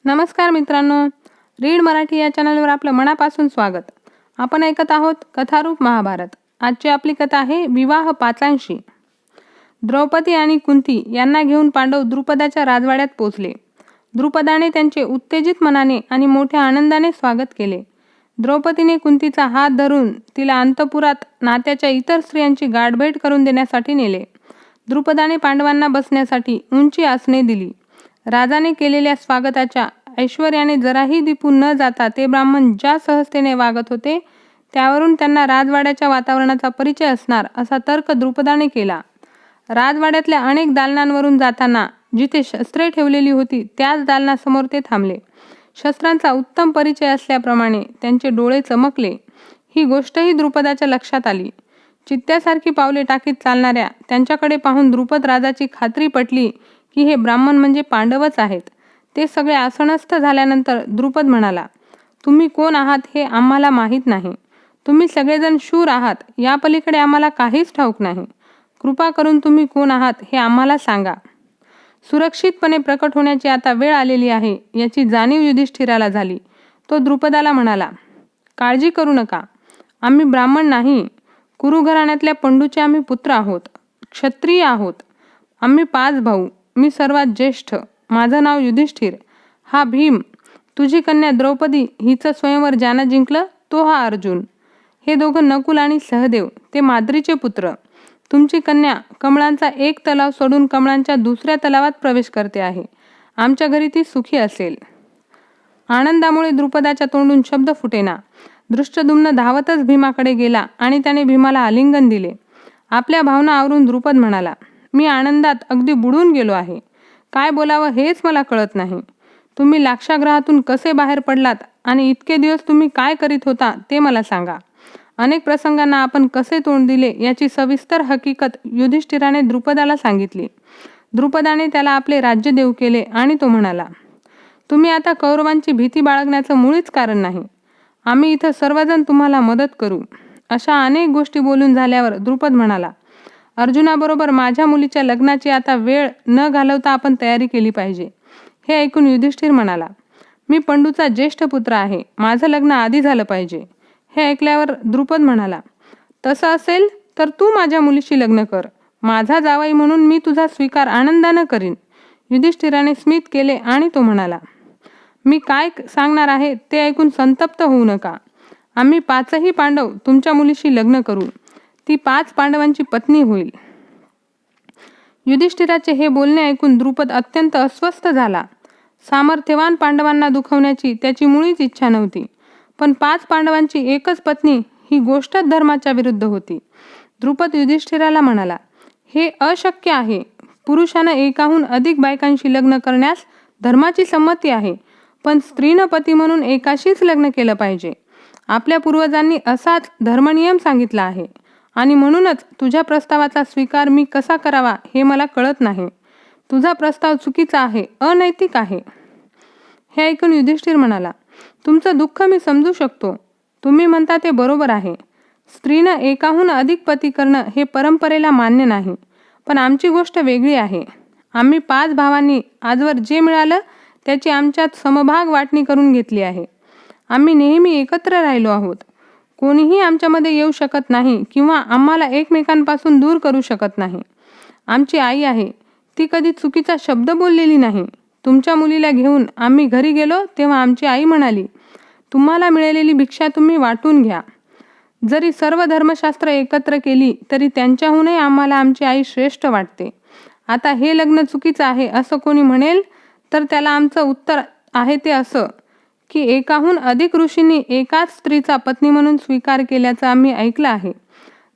नमस्कार मित्रांनो, रीड मराठी या चॅनलवर आपलं मनापासून स्वागत. आपण ऐकत आहोत कथारूप महाभारत. आजची आपली कथा आहे विवाह पाचांशी. द्रौपदी आणि कुंती यांना घेऊन पांडव द्रुपदाच्या राजवाड्यात पोचले. द्रुपदाने त्यांचे उत्तेजित मनाने आणि मोठ्या आनंदाने स्वागत केले. द्रौपदीने कुंतीचा हात धरून तिला अंतपुरात नात्याच्या इतर स्त्रियांची गाठभेट करून देण्यासाठी नेले. द्रुपदाने पांडवांना बसण्यासाठी उंची आसने दिली. राजाने केलेल्या स्वागताच्या ऐश्वर्याने जराही दिपून न जाता ते ब्राह्मण ज्या सहजतेने वागत होते त्यावरून त्यांना राजवाड्याच्या वातावरणाचा परिचय असणार असा तर्क द्रुपदाने केला. राजवाड्यातल्या अनेक दालनांवरून जाताना जिथे शस्त्रे ठेवलेली होती त्याच दालनासमोर ते थांबले. शस्त्रांचा उत्तम परिचय असल्याप्रमाणे त्यांचे डोळे चमकले. ही गोष्टही द्रुपदाच्या लक्षात आली. चित्त्यासारखी पावले टाकीत चालणाऱ्या त्यांच्याकडे पाहून द्रुपद राजाची खात्री पटली की हे ब्राह्मण म्हणजे पांडवच आहेत. ते सगळे आसनस्थ झाल्यानंतर द्रुपद म्हणाला, तुम्ही कोण आहात हे आम्हाला माहीत नाही. तुम्ही सगळेजण शूर आहात, या पलीकडे आम्हाला काहीच ठाऊक नाही. कृपा करून तुम्ही कोण आहात हे आम्हाला सांगा. सुरक्षितपणे प्रकट होण्याची आता वेळ आलेली आहे याची जाणीव युधिष्ठिराला झाली. तो द्रुपदाला म्हणाला, काळजी करू नका. आम्ही ब्राह्मण नाही. कुरु घराण्यातल्या पंडूचे आम्ही पुत्र आहोत. क्षत्रिय आहोत. आम्ही 5 भाऊ. मी सर्वात ज्येष्ठ. माझं नाव युधिष्ठिर. हा भीम. तुझी कन्या द्रौपदी हिचं स्वयंवर ज्यानं जिंकलं तो हा अर्जुन. हे दोघं नकुल आणि सहदेव. ते माद्रीचे पुत्र. तुमची कन्या कमळांचा एक तलाव सोडून कमळांच्या दुसऱ्या तलावात प्रवेश करते आहे. आमच्या घरी ती सुखी असेल. आनंदामुळे द्रुपदाच्या तोंडून शब्द फुटेना. दृष्टद्युम्न धावतच भीमाकडे गेला आणि त्याने भीमाला आलिंगन दिले. आपल्या भावना आवरून द्रुपद म्हणाला, मी आनंदात अगदी बुडून गेलो आहे. काय बोलावं हेच मला कळत नाही. तुम्ही लाक्षागृहातून कसे बाहेर पडलात आणि इतके दिवस तुम्ही काय करीत होता ते मला सांगा. अनेक प्रसंगांना आपण कसे तोंड दिले याची सविस्तर हकीकत युधिष्ठिराने द्रुपदाला सांगितली. द्रुपदाने त्याला आपले राज्य देऊ केले आणि तो म्हणाला, तुम्ही आता कौरवांची भीती बाळगण्याचं मुळीच कारण नाही. आम्ही इथं सर्वजण तुम्हाला मदत करू. अशा अनेक गोष्टी बोलून झाल्यावर द्रुपद म्हणाला, अर्जुनाबरोबर माझ्या मुलीच्या लग्नाची आता वेळ न घालवता आपण तयारी केली पाहिजे. हे ऐकून युधिष्ठिर म्हणाला, मी पंडूचा ज्येष्ठ पुत्र आहे. माझं लग्न आधी झालं पाहिजे. हे ऐकल्यावर द्रुपद म्हणाला, तसं असेल तर तू माझ्या मुलीशी लग्न कर. माझा जावई म्हणून मी तुझा स्वीकार आनंदानं करीन. युधिष्ठिराने स्मित केले आणि तो म्हणाला, मी काय सांगणार आहे ते ऐकून संतप्त होऊ नका. आम्ही 5ही पांडव तुमच्या मुलीशी लग्न करू. ती 5 पांडवांची पत्नी होईल. युधिष्ठिराचे हे बोलणे ऐकून द्रुपद अत्यंत अस्वस्थ झाला. सामर्थ्यवान पांडवांना दुखवण्याची त्याची मुळीच इच्छा नव्हती. पण 5 पांडवांची एकच पत्नी ही गोष्टच धर्माच्या विरुद्ध होती. द्रुपद युधिष्ठिराला म्हणाला, हे अशक्य आहे. पुरुषानं एकाहून अधिक बायकांशी लग्न करण्यास धर्माची संमती आहे. पण स्त्रीनं पती म्हणून एकाशीच लग्न केलं पाहिजे. आपल्या पूर्वजांनी असाच धर्मनियम सांगितला आहे आणि म्हणूनच तुझ्या प्रस्तावाचा स्वीकार मी कसा करावा हे मला कळत नाही. तुझा प्रस्ताव चुकीचा आहे, अनैतिक आहे. हे ऐकून युधिष्ठिर म्हणाला, तुमचं दुःख मी समजू शकतो. तुम्ही म्हणता ते बरोबर आहे. स्त्रीनं एकाहून अधिक पती करणं हे परंपरेला मान्य नाही. पण आमची गोष्ट वेगळी आहे. आम्ही 5 भावांनी आजवर जे मिळालं त्याची आमच्यात समभाग वाटणी करून घेतली आहे. आम्ही नेहमी एकत्र राहिलो आहोत. कोणीही आमच्यामध्ये येऊ शकत नाही किंवा आम्हाला एकमेकांपासून दूर करू शकत नाही. आमची आई आहे. ती कधी चुकीचा शब्द बोललेली नाही. तुमच्या मुलीला घेऊन आम्ही घरी गेलो तेव्हा आमची आई म्हणाली, तुम्हाला मिळालेली भिक्षा तुम्ही वाटून घ्या. जरी सर्व धर्मशास्त्र एकत्र केली तरी त्यांच्याहूनही आम्हाला आमची आई श्रेष्ठ वाटते. आता हे लग्न चुकीचं आहे असं कोणी म्हणेल तर त्याला आमचं उत्तर आहे ते असं की एकाहून अधिक ऋषींनी एकाच स्त्रीचा पत्नी म्हणून स्वीकार केल्याचं आम्ही ऐकलं आहे.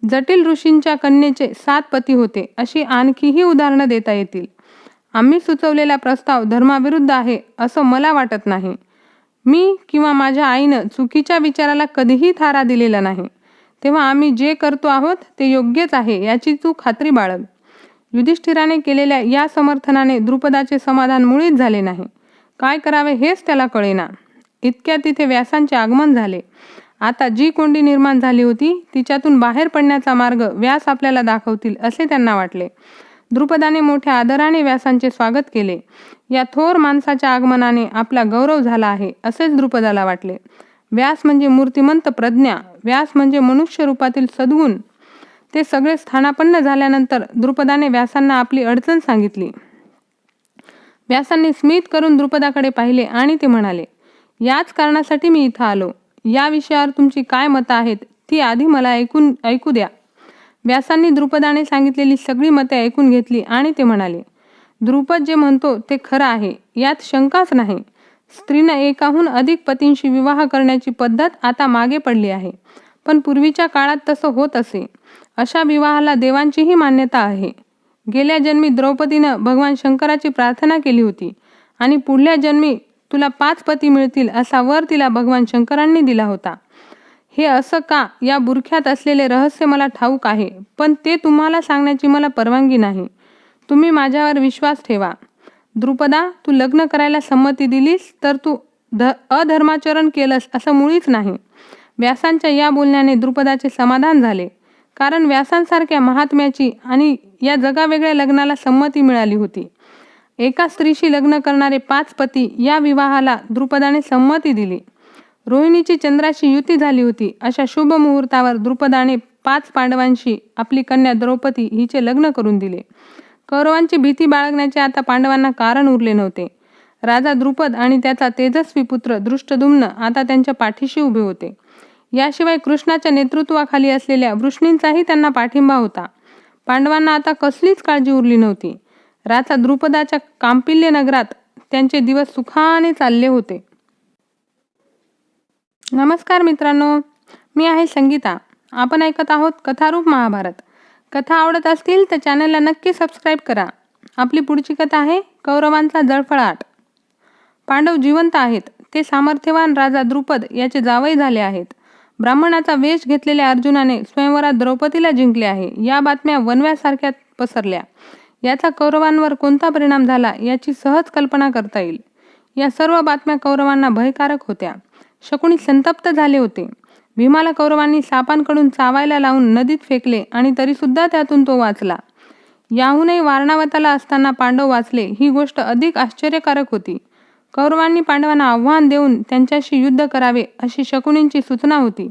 जटिल ऋषींच्या कन्येचे 7 पती होते अशी आणखीही उदाहरणं देता येतील. आम्ही सुचवलेला प्रस्ताव धर्माविरुद्ध आहे असं मला वाटत नाही. मी किंवा माझ्या आईनं चुकीच्या विचाराला कधीही थारा दिलेला नाही. तेव्हा आम्ही जे करतो आहोत ते योग्यच आहे याची तू खात्री बाळग. युधिष्ठिराने केलेल्या या समर्थनाने द्रुपदाचे समाधान मुळीच झाले नाही. काय करावे हेच त्याला कळेना. इतक्या तिथे व्यासांचे आगमन झाले. आता जी कोंडी निर्माण झाली होती तिच्यातून बाहेर पडण्याचा मार्ग व्यास आपल्याला दाखवतील असे त्यांना वाटले. द्रुपदाने मोठ्या आदराने व्यासांचे स्वागत केले. या थोर माणसाच्या आगमनाने आपला गौरव झाला आहे असेच द्रुपदाला वाटले. व्यास म्हणजे मूर्तिमंत प्रज्ञा, व्यास म्हणजे मनुष्य रूपातील सद्गुण. ते सगळे स्थानापन्न झाल्यानंतर द्रुपदाने व्यासांना आपली अडचण सांगितली. व्यासांनी स्मित करून द्रुपदाकडे पाहिले आणि ते म्हणाले, याच कारणासाठी मी इथं आलो. या विषयावर तुमची काय मतं आहेत ती आधी मला ऐकू द्या. व्यासांनी द्रुपदाने सांगितलेली सगळी मते ऐकून घेतली आणि ते म्हणाले, द्रुपद जे म्हणतो ते खरं आहे, यात शंकाच नाही. स्त्रीनं एकाहून अधिक पतींशी विवाह करण्याची पद्धत आता मागे पडली आहे, पण पूर्वीच्या काळात तसं होत असे. अशा विवाहाला देवांचीही मान्यता आहे. गेल्या जन्मी द्रौपदीनं भगवान शंकराची प्रार्थना केली होती आणि पुढल्या जन्मी तुला 5 पती मिळतील असा वर तिला भगवान शंकरांनी दिला होता. हे असं का, या बुरख्यात असलेले रहस्य मला ठाऊक आहे, पण ते तुम्हाला सांगण्याची मला परवानगी नाही. तुम्ही माझ्यावर विश्वास ठेवा. द्रुपदा, तू लग्न करायला संमती दिलीस तर तू अधर्माचरण केलंस असं मुळीच नाही. व्यासांच्या या बोलण्याने द्रुपदाचे समाधान झाले, कारण व्यासांसारख्या महात्म्याची आणि या जगावेगळ्या लग्नाला संमती मिळाली होती. एका स्त्रीशी लग्न करणारे 5 पती या विवाहाला द्रुपदाने संमती दिली. रोहिणीची चंद्राशी युती झाली होती. अशा शुभ मुहूर्तावर द्रुपदाने 5 पांडवांशी आपली कन्या द्रौपदी हिचे लग्न करून दिले. कौरवांची भीती बाळगण्याचे आता पांडवांना कारण उरले नव्हते. राजा द्रुपद आणि त्याचा तेजस्वी पुत्र दृष्टद्युम्न आता त्यांच्या पाठीशी उभे होते. याशिवाय कृष्णाच्या नेतृत्वाखाली असलेल्या वृष्णींचाही त्यांना पाठिंबा होता. पांडवांना आता कसलीच काळजी उरली नव्हती. राजा द्रुपदाच्या कांपिल्य नगरात त्यांचे दिवस सुखाने चालले होते. नमस्कार मित्रांनो, मी आहे संगीता. आपण ऐकत आहोत कथारूप महाभारत. कथा आवडत असतील तर चॅनलला नक्की सबस्क्राईब करा. आपली पुढची कथा आहे कौरवांचा जळफळाट. पांडव जिवंत आहेत. ते सामर्थ्यवान राजा द्रुपद याचे जावई झाले आहेत. ब्राह्मणाचा वेश घेतलेल्या अर्जुनाने स्वयंवरात द्रौपदीला जिंकले आहे. या बातम्या वनव्यासारख्या पसरल्या. याचा कौरवांवर कोणता परिणाम झाला याची सहज कल्पना करता येईल. या सर्व बातम्या कौरवांना भयकारक होत्या. शकुनी संतप्त झाले होते. भीमाला कौरवांनी सापांकडून चावायला लावून नदीत फेकले आणि तरीसुद्धा त्यातून तो वाचला. याहूनही वारणावताला असताना पांडव वाचले ही गोष्ट अधिक आश्चर्यकारक होती. कौरवांनी पांडवांना आव्हान देऊन त्यांच्याशी युद्ध करावे अशी शकुनींची सूचना होती.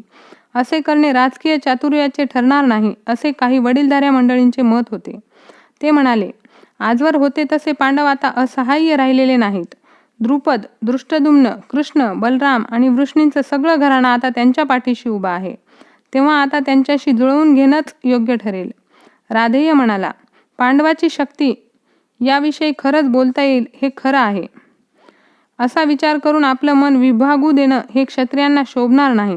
असे करणे राजकीय चातुर्याचे ठरणार नाही असे काही वडीलधाऱ्या मंडळींचे मत होते. ते म्हणाले, आजवर होते तसे पांडव आता असहाय्य राहिलेले नाहीत. द्रुपद, दृष्टद्युम्न, कृष्ण, बलराम आणि वृष्णींचं सगळं घराणं आता त्यांच्या पाठीशी उभा आहे. तेव्हा आता त्यांच्याशी जुळवून घेणंच योग्य ठरेल. राधेय म्हणाला, पांडवाची शक्ती याविषयी खरंच बोलता येईल हे खरं आहे. असा विचार करून आपलं मन विभागू देणं हे क्षत्रियांना शोभणार नाही.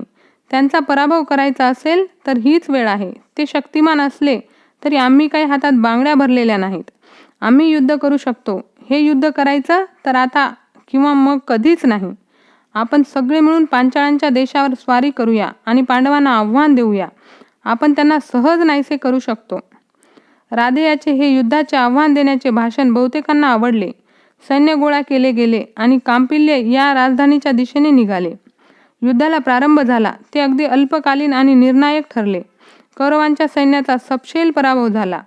त्यांचा पराभव करायचा असेल तर हीच वेळ आहे. ते शक्तिमान असले तरी आम्ही काही हातात बांगड्या भरलेल्या नाहीत. आम्ही युद्ध करू शकतो. हे युद्ध करायचं तर आता किंवा मग कधीच नाही. आपण सगळे मिळून पांचाळांच्या देशावर स्वारी करूया आणि पांडवांना आव्हान देऊया. आपण त्यांना सहज नाहीसे करू शकतो. राधेयाचे हे युद्धाचे आव्हान देण्याचे भाषण बहुतेकांना आवडले. सैन्य गोळा केले गेले आणि कांपिल्य या राजधानीच्या दिशेने निघाले. युद्धाला प्रारंभ झाला. ते अगदी अल्पकालीन आणि निर्णायक ठरले. कौरवांच्या सैन्याचा सपशेल पराभव झाला.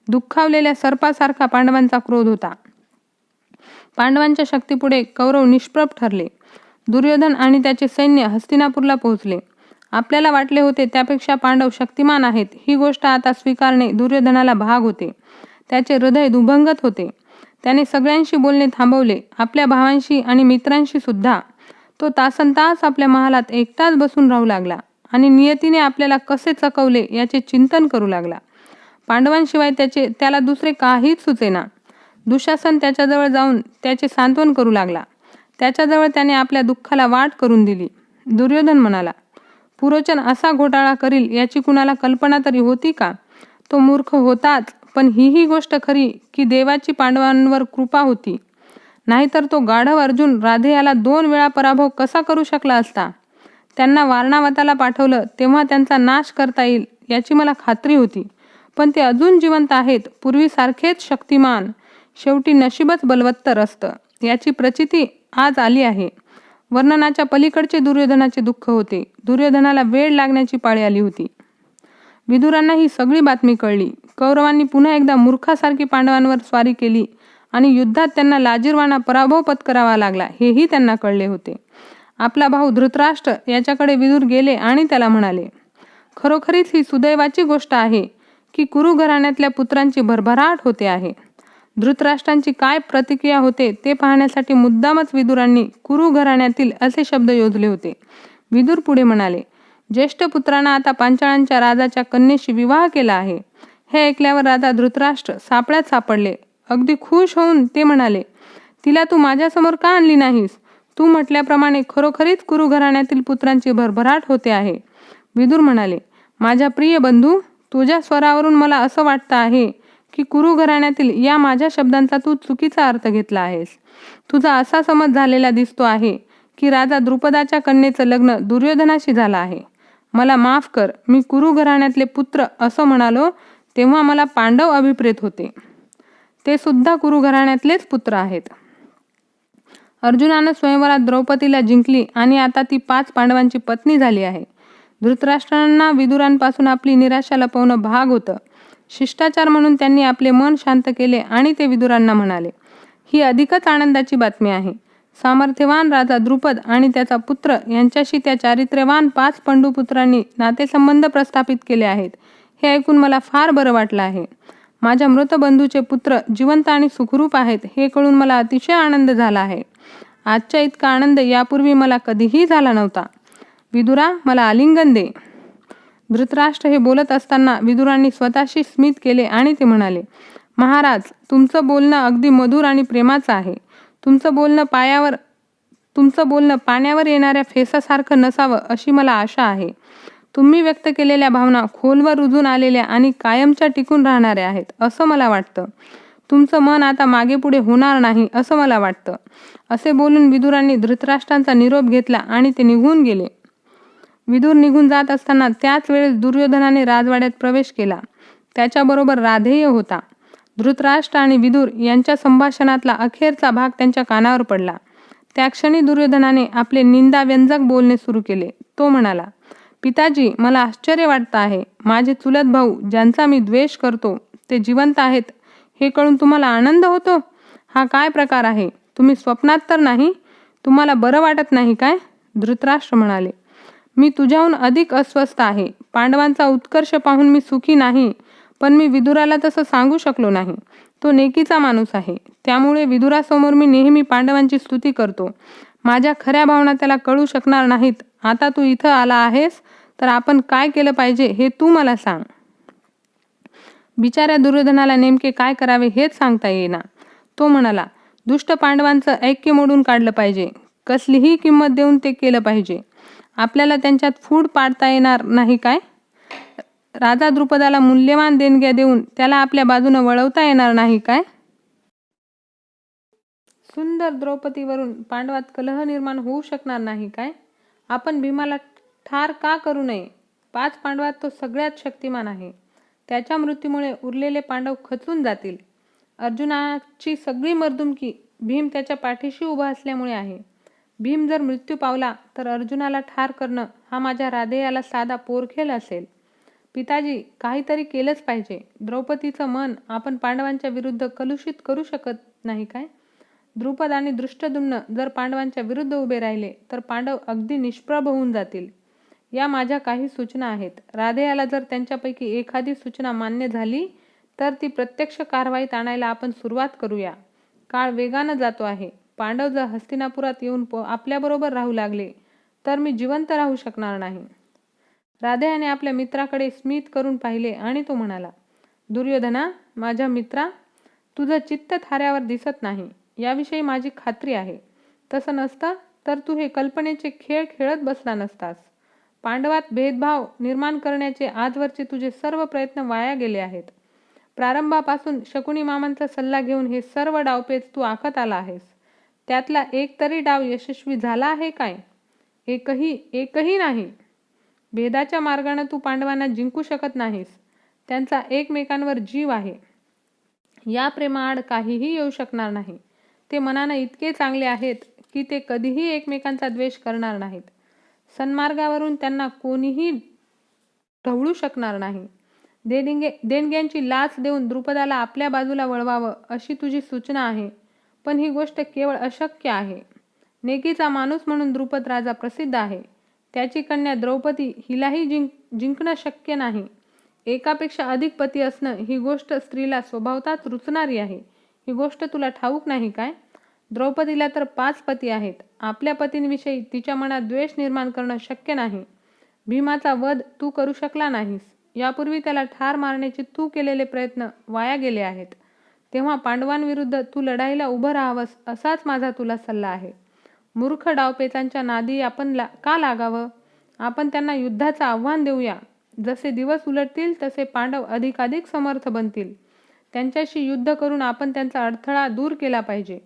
दुःखावलेल्या सर्पासारखा पांडवांचा क्रोध होता. पांडवांच्या शक्तीपुढे कौरव निष्प्रभ ठरले. दुर्योधन आणि त्याचे सैन्य हस्तिनापूरला पोहोचले. आपल्याला वाटले होते त्यापेक्षा पांडव शक्तिमान आहेत ही गोष्ट आता स्वीकारणे दुर्योधनाला भाग होते. त्याचे हृदय दुभंगत होते. त्याने सगळ्यांशी बोलणे थांबवले, आपल्या भावांशी आणि मित्रांशी सुद्धा. तो तासनतास आपल्या महालात एकटाच बसून राहू लागला आणि नियतीने आपल्याला कसे चकवले याचे चिंतन करू लागला. पांडवांशिवाय त्याला दुसरे काहीच सुचेना. दुःशासन त्याच्याजवळ जाऊन त्याचे सांत्वन करू लागला. त्याच्याजवळ त्याने आपल्या दुःखाला वाट करून दिली. दुर्योधन म्हणाला, पुरोचन असा घोटाळा करील याची कुणाला कल्पना तरी होती का? तो मूर्ख होताच, पण ही गोष्ट खरी की देवाची पांडवांवर कृपा होती. नाहीतर तो गाढव अर्जुन राधेयाला 2 वेळा पराभव कसा करू शकला असता? त्यांना वारणावताला पाठवलं तेव्हा त्यांचा नाश करता येईल याची मला खात्री होती. पण ते अजून जिवंत आहेत, पूर्वीसारखेच शक्तिमान. शेवटी नशीबच बलवत्तर असतं याची प्रचिती आज आली आहे. वर्णनाच्या पलीकडचे दुर्योधनाचे दुःख होते. दुर्योधनाला वेळ लागण्याची पाळी आली होती. विदुरांना ही सगळी बातमी कळली. कौरवांनी पुन्हा एकदा मूर्खासारखी पांडवांवर स्वारी केली आणि युद्धात त्यांना लाजिरवाणा पराभव पत्करावा लागला हेही त्यांना कळले होते. आपला भाऊ धृतराष्ट्र याच्याकडे विदुर गेले आणि त्याला म्हणाले, खरोखरीच ही सुदैवाची गोष्ट आहे की कुरु घराण्यातल्या पुत्रांची भरभराट होते आहे. धृतराष्ट्रांची काय प्रतिक्रिया होते ते पाहण्यासाठी मुद्दामच विदुरांनी कुरु घराण्यातील असे शब्द योजले होते. विदुर पुढे म्हणाले, ज्येष्ठ पुत्रांना आता पांचाळांच्या राजाच्या कन्येशी विवाह केला आहे. हे ऐकल्यावर राजा धृतराष्ट्र सापळ्यात सापडले. अगदी खुश होऊन ते म्हणाले, तिला तू माझ्यासमोर का आणली नाहीस? तू म्हटल्याप्रमाणे खरोखरीच कुरु घराण्यातील पुत्रांची भरभराट होते आहे. विदुर म्हणाले, माझ्या प्रिय बंधू, तुझ्या स्वरावरून मला असं वाटतं आहे की कुरु घराण्यातील या माझ्या शब्दांचा तू चुकीचा अर्थ घेतला आहेस. तुझा असा समज झालेला दिसतो आहे की राजा द्रुपदाच्या कन्येचं लग्न दुर्योधनाशी झालं आहे. मला माफ कर, मी कुरु घराण्यातले पुत्र असं म्हणालो तेव्हा मला पांडव अभिप्रेत होते. ते सुद्धा कुरु घराण्यातलेच पुत्र आहेत. अर्जुनानं स्वयंवरात द्रौपदीला जिंकली आणि आता ती 5 पांडवांची पत्नी झाली आहे. धृतराष्ट्रांना विदुरांपासून आपली निराशा लपवणं भाग होतं. शिष्टाचार म्हणून त्यांनी आपले मन शांत केले आणि ते विदुरांना म्हणाले, ही अधिकच आनंदाची बातमी आहे. सामर्थ्यवान राजा द्रुपद आणि त्याचा पुत्र यांच्याशी त्या चारित्र्यवान 5 पंडुपुत्रांनी नातेसंबंध प्रस्थापित केले आहेत. हे ऐकून मला फार बरं वाटलं आहे. माझ्या मृत बंधूचे पुत्र जिवंत आणि सुखरूप आहेत हे कळून मला अतिशय आनंद झाला आहे. आजच्या इतका आनंद यापूर्वी मला कधीही झाला नव्हता. विदुरा, मला आलिंगन दे. धृतराष्ट्र हे बोलत असताना विदुरांनी स्वतःशी स्मित केले आणि ते म्हणाले, महाराज, तुमचं बोलणं अगदी मधुर आणि प्रेमाचं आहे. तुमचं बोलणं पाण्यावर येणाऱ्या फेसासारखं नसावं अशी मला आशा आहे. तुम्ही व्यक्त केलेल्या भावना खोलवर रुजून आलेल्या आणि कायमच्या टिकून राहणाऱ्या आहेत असं मला वाटतं. तुमचं मन आता मागे पुढे होणार नाही असं मला वाटतं. असे बोलून विदुरांनी धृतराष्ट्रांचा निरोप घेतला आणि ते निघून गेले. विदुर निघून जात असताना त्याच वेळेस दुर्योधनाने राजवाड्यात प्रवेश केला. त्याच्याबरोबर राधेय होता. धृतराष्ट्र आणि विदुर यांच्या संभाषणातला अखेरचा भाग त्यांच्या कानावर पडला. त्या क्षणी दुर्योधनाने आपले निंदाव्यंजक बोलणे सुरू केले. तो म्हणाला, पिताजी, मला आश्चर्य वाटतं आहे. माझे चुलत भाऊ ज्यांचा मी द्वेष करतो ते जिवंत आहेत हे कळून तुम्हाला आनंद होतो? हा काय प्रकार आहे? तुम्ही स्वप्नात तर नाही? तुम्हाला बरं वाटत नाही काय? धृतराष्ट्र म्हणाले, मी तुझ्याहून अधिक अस्वस्थ आहे. पांडवांचा उत्कर्ष पाहून मी सुखी नाही, पण मी विदुराला तसं सांगू शकलो नाही. तो नेकीचा माणूस आहे. त्यामुळे विदुरासमोर मी नेहमी पांडवांची स्तुती करतो. माझ्या खऱ्या भावना त्याला कळू शकणार नाहीत. आता तू इथं आला आहेस तर आपण काय केलं पाहिजे हे तू मला सांग. बिचाऱ्या दुर्योधनाला नेमके काय करावे हेच सांगता येईना. तो म्हणाला, दुष्ट पांडवांचं ऐक्य मोडून काढलं पाहिजे. कसलीही किंमत देऊन ते केलं पाहिजे. आपल्याला त्यांच्यात फूट पाडता येणार नाही काय? राजा द्रुपदाला मूल्यवान देणग्या देऊन त्याला आपल्या बाजूने वळवता येणार नाही काय? सुंदर द्रौपदीवरून पांडवात कलह निर्माण होऊ शकणार नाही काय? आपण भीमाला ठार का करू नये? 5 पांडवात तो सगळ्यात शक्तिमान आहे. त्याच्या मृत्यूमुळे उरलेले पांडव खचून जातील. अर्जुनाची सगळी मर्दुमकी भीम त्याच्या पाठीशी उभा असल्यामुळे आहे. भीम जर मृत्यू पावला तर अर्जुनाला ठार करणं हा माझ्या राधेयाला साधा पोरखेल असेल. पिताजी, काहीतरी केलंच पाहिजे. द्रौपदीचं मन आपण पांडवांच्या विरुद्ध कलुषित करू शकत नाही काय? द्रुपद आणि धृष्टद्युम्न जर पांडवांच्या विरुद्ध उभे राहिले तर पांडव अगदी निष्प्रभ होऊन जातील. या माझ्या काही सूचना आहेत. राधेयाला जर त्यांच्यापैकी एखादी सूचना मान्य झाली तर ती प्रत्यक्ष कारवाईत आणायला आपण सुरुवात करूया. काळ वेगानं जातो आहे. पांडव जर हस्तिनापुरात येऊन आपल्याबरोबर राहू लागले तर मी जिवंत राहू शकणार नाही. राधेयाने आपल्या मित्राकडे स्मित करून पाहिले आणि तो म्हणाला, दुर्योधना, माझ्या मित्रा, तुझं चित्त थाऱ्यावर दिसत नाही याविषयी माझी खात्री आहे. तसं नसतं तर तू हे कल्पनेचे खेळ खेळत बसला नसतास. पांडवात भेदभाव निर्माण करण्याचे आजवरचे तुझे सर्व प्रयत्न वाया गेले आहेत. प्रारंभापासून शकुनी मामांचा सल्ला घेऊन हे सर्व डावपेच तू आखत आला आहेस. त्यातला एक तरी डाव यशस्वी झाला आहे काय? एकही नाही. भेदाच्या मार्गाने तू पांडवांना जिंकू शकत नाहीस. त्यांचा एकमेकांवर जीव आहे. या प्रेमाआड काहीही येऊ शकणार नाही. ते मनाने इतके चांगले आहेत की ते कधीही एकमेकांचा द्वेष करणार नाहीत. सन्मार्गावरून त्यांना कोणीही ढवळू शकणार नाही. देणग्यांची लाच देऊन द्रुपदाला आपल्या बाजूला वळवावं अशी तुझी सूचना आहे, पण ही गोष्ट केवळ अशक्य आहे. नेकीचा माणूस म्हणून द्रुपद राजा प्रसिद्ध आहे. त्याची कन्या द्रौपदी हिलाही जिंकणं शक्य नाही. एकापेक्षा अधिक पती असणं ही गोष्ट स्त्रीला स्वभावतःच रुचणारी आहे. ही गोष्ट तुला ठाऊक नाही काय? द्रौपदीला तर 5 पती आहेत. आपल्या पतींविषयी तिच्या मनात द्वेष निर्माण करणं शक्य नाही. भीमाचा वध तू करू शकला नाहीस. यापूर्वी त्याला ठार मारण्याचे तू केलेले प्रयत्न वाया गेले आहेत. तेव्हा पांडवांविरुद्ध तू लढाईला उभं राहावंस असाच माझा तुला सल्ला आहे. मूर्ख डावपेचांच्या नादी आपण का लागावं? आपण त्यांना युद्धाचं आव्हान देऊया. जसे दिवस उलटतील तसे पांडव अधिकाधिक समर्थ बनतील. त्यांच्याशी युद्ध करून आपण त्यांचा अडथळा दूर केला पाहिजे.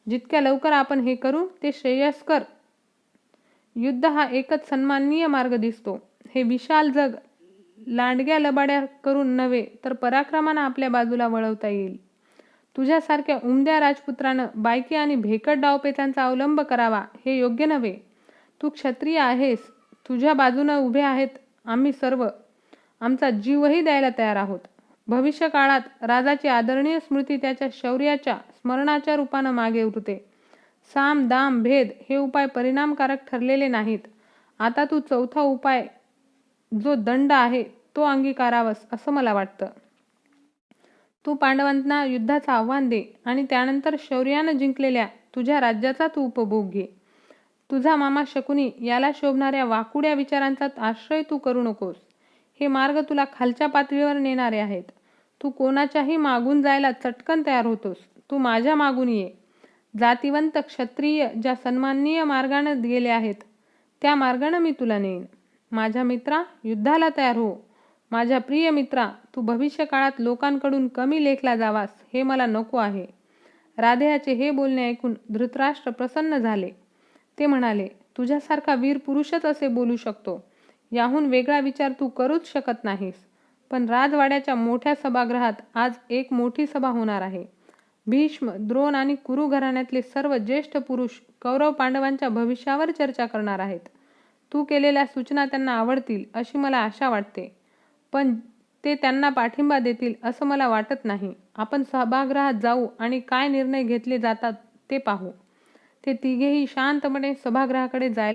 जितक्या लवकर आपण हे करू ते श्रेयस्कर. युद्ध हा एकच सन्माननीय मार्ग दिसतो. हे विशाल जग लांडग्या लबाड्या करून नव्हे तर पराक्रमानं आपल्या बाजूला वळवता येईल. तुझ्यासारख्या उमद्या राजपुत्रानं बायकी आणि भेकट डावपेचांचा अवलंब करावा हे योग्य नव्हे. तू क्षत्रिय आहेस. तुझ्या बाजूनं उभे आहेत आम्ही सर्व. आमचा जीवही द्यायला तयार आहोत. भविष्य काळात राजाची आदरणीय स्मृती त्याच्या शौर्याच्या स्मरणाच्या रूपानं मागे उरते. साम दाम भेद हे उपाय परिणामकारक ठरलेले नाहीत. आता तू चौथा उपाय जो दंड आहे तो अंगीकारावस असं मला वाटतं. तू पांडवांना युद्धाचं आव्हान दे आणि त्यानंतर शौर्यानं जिंकलेल्या तुझ्या राज्याचा तू उपभोग घे. तुझा मामा शकुनी याला शोभणाऱ्या वाकुड्या विचारांचा आश्रय तू करू नकोस. हे मार्ग तुला खालच्या पातळीवर नेणारे आहेत. तू कोणाच्याही मागून जायला चटकन तयार होतोस. तू माझ्या मागून ये. जातिवंत क्षत्रिय ज्या सन्माननीय मार्गाने गेले आहेत त्या मार्गाने मी तुला नेईन. माझ्या मित्रा, युद्धाला तयार हो. माझ्या प्रिय मित्रा, तू भविष्य काळात लोकांकडून कमी लेखला जावास हे मला नको आहे. राधेयाचे हे बोलणे ऐकून धृतराष्ट्र प्रसन्न झाले. ते म्हणाले, तुझ्यासारखा वीर पुरुषच असे बोलू शकतो. याहून वेगळा विचार तू करूच शकत नाहीस. पण राजवाड्याच्या मोठ्या सभागृहात आज एक मोठी सभा होणार आहे. भीष्म, द्रोण आणि कुरु घराण्यातले सर्व ज्येष्ठ पुरुष कौरव पांडवांच्या भविष्यावर चर्चा करणार आहेत. तू केलेल्या सूचना त्यांना आवडतील अशी मला आशा वाटते, पण ते त्यांना पाठिंबा देतील असं मला वाटत नाही. आपण सभागृहात जाऊ आणि काय निर्णय घेतले जातात ते पाहू. ते तिघेही शांतपणे सभागृहाकडे जायला